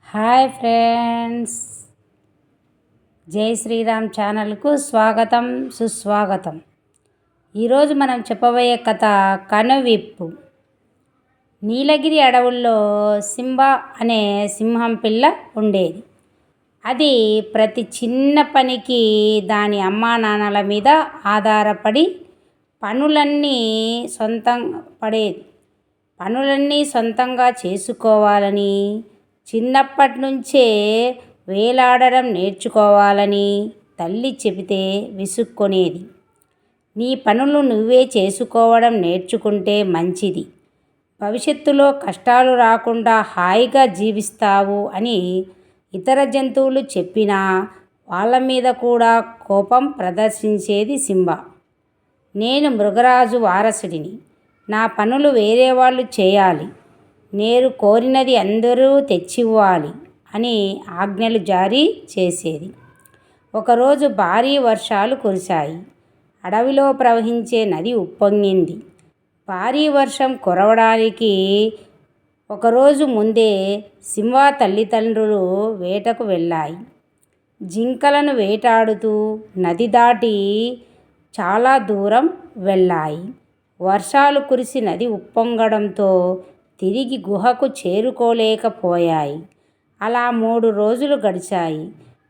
Hi friends, జై శ్రీరామ్ ఛానల్కు స్వాగతం సుస్వాగతం. ఈరోజు మనం చెప్పబోయే కథ కనువిప్పు. నీలగిరి అడవుల్లో సింబా అనే సింహం పిల్ల ఉండేది. అది ప్రతి చిన్న పనికి దాని అమ్మా నాన్నల మీద ఆధారపడి పనులన్నీ సొంతంగా చేసుకోవాలని, చిన్నప్పటి నుంచే వేలాడడం నేర్చుకోవాలని తల్లి చెబితే విసుక్కునేది. నీ పనులు నువ్వే చేసుకోవడం నేర్చుకుంటే మంచిది, భవిష్యత్తులో కష్టాలు రాకుండా హాయిగా జీవిస్తావు అని ఇతర జంతువులు చెప్పినా వాళ్ళ మీద కూడా కోపం ప్రదర్శించేది సింబా. నేను మృగరాజు వారసుడిని, నా పనులు వేరే వాళ్ళు చేయాలి, నేను కోరినది అందరూ తెచ్చివ్వాలి అని ఆజ్ఞలు జారీ చేసేది. ఒకరోజు భారీ వర్షాలు కురిశాయి. అడవిలో ప్రవహించే నది ఉప్పొంగింది. భారీ వర్షం కురవడానికి ఒకరోజు ముందే సింబా తల్లిదండ్రులు వేటకు వెళ్ళాయి. జింకలను వేటాడుతూ నది దాటి చాలా దూరం వెళ్ళాయి. వర్షాలు కురిసి నది ఉప్పొంగడంతో తిరిగి గుహకు చేరుకోలేకపోయాయి. అలా 3 రోజులు గడిచాయి.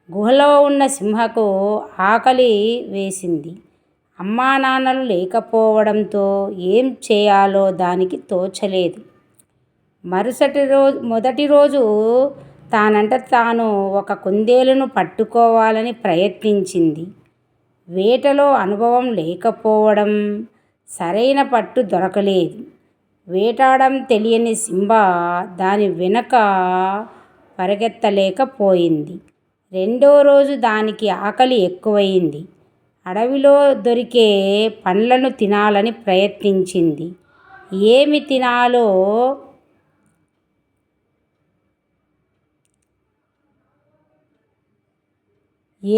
గుహలో ఉన్న సింహకు ఆకలి వేసింది. అమ్మా నాన్నలు లేకపోవడంతో ఏం చేయాలో దానికి తోచలేదు. మొదటి రోజు తానంట తాను ఒక కుందేలును పట్టుకోవాలని ప్రయత్నించింది. వేటలో అనుభవం లేకపోవడం, సరైన పట్టు దొరకలేదు. వేటాడడం తెలియని సింబా దాని వెనుక పరిగెత్తలేకపోయింది. 2వ రోజు దానికి ఆకలి ఎక్కువైంది. అడవిలో దొరికే పండ్లను తినాలని ప్రయత్నించింది. ఏమి తినాలో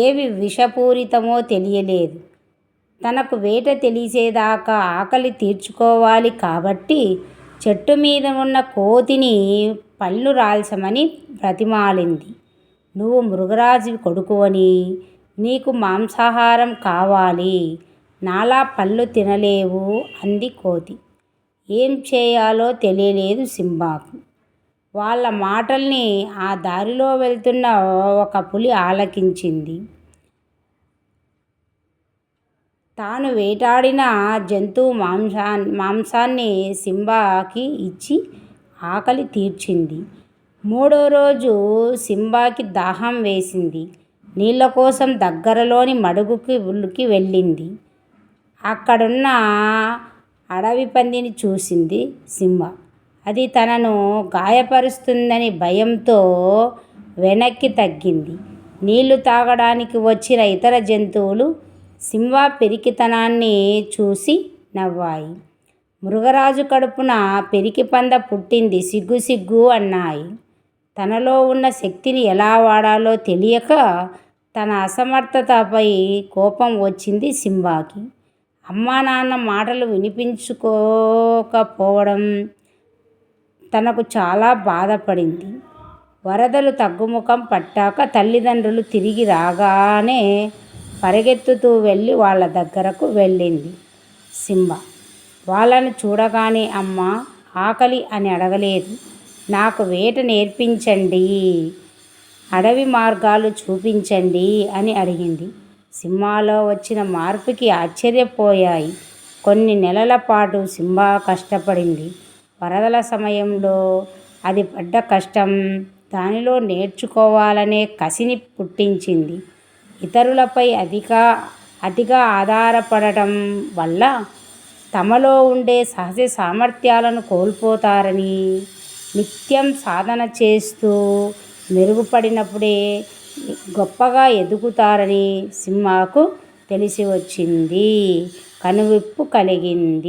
ఏవి విషపూరితమో తెలియలేదు. తనకు వేట తెలిసేదాకా ఆకలి తీర్చుకోవాలి కాబట్టి చెట్టు మీద ఉన్న కోతిని పళ్ళు రాల్చమని బ్రతిమాలింది. నువ్వు మృగరాజు కొడుకువని, నీకు మాంసాహారం కావాలి, నాలా పళ్ళు తినలేవు అంది కోతి. ఏం చేయాలో తెలియలేదు సింబాకు. వాళ్ళ మాటల్ని ఆ దారిలో వెళ్తున్న ఒక పులి ఆలకించింది. తాను వేటాడిన జంతువు మాంసాన్ని సింబాకి ఇచ్చి ఆకలి తీర్చింది. 3వ రోజు సింబాకి దాహం వేసింది. నీళ్ళ కోసం దగ్గరలోని మడుగుకి వెళ్ళింది. అక్కడున్న అడవి పందిని చూసింది సింబా. అది తనను గాయపరుస్తుందని భయంతో వెనక్కి తగ్గింది. నీళ్లు తాగడానికి వచ్చిన ఇతర జంతువులు సింబా పెరికితనాన్ని చూసి నవ్వాయి. మృగరాజు కడుపున పెరికి పంద పుట్టింది, సిగ్గు సిగ్గు అన్నాయి. తనలో ఉన్న శక్తిని ఎలా వాడాలో తెలియక తన అసమర్థతపై కోపం వచ్చింది సింబాకి. అమ్మా నాన్న మాటలు వినిపించుకోకపోవడం తనకు చాలా బాధపడింది. వరదలు తగ్గుముఖం పట్టాక తల్లిదండ్రులు తిరిగి రాగానే పరిగెత్తుతూ వెళ్ళి వాళ్ళ దగ్గరకు వెళ్ళింది సింబా. వాళ్ళను చూడగానే అమ్మ, ఆకలి అని అడగలేదు, నాకు వేట నేర్పించండి, అడవి మార్గాలు చూపించండి అని అడిగింది. సింబాలో వచ్చిన మార్పుకి ఆశ్చర్యపోయాయి. కొన్ని నెలల పాటు సింబా కష్టపడింది. వరదల సమయంలో అది పడ్డ కష్టం దానిలో నేర్చుకోవాలనే కసిని పుట్టించింది. ఇతరులపై అతిగా ఆధారపడటం వల్ల తమలో ఉండే సహజ సామర్థ్యాలను కోల్పోతారని, నిత్యం సాధన చేస్తూ మెరుగుపడినప్పుడే గొప్పగా ఎదుగుతారని సింబాకు తెలిసి వచ్చింది. కనువిప్పు కలిగింది.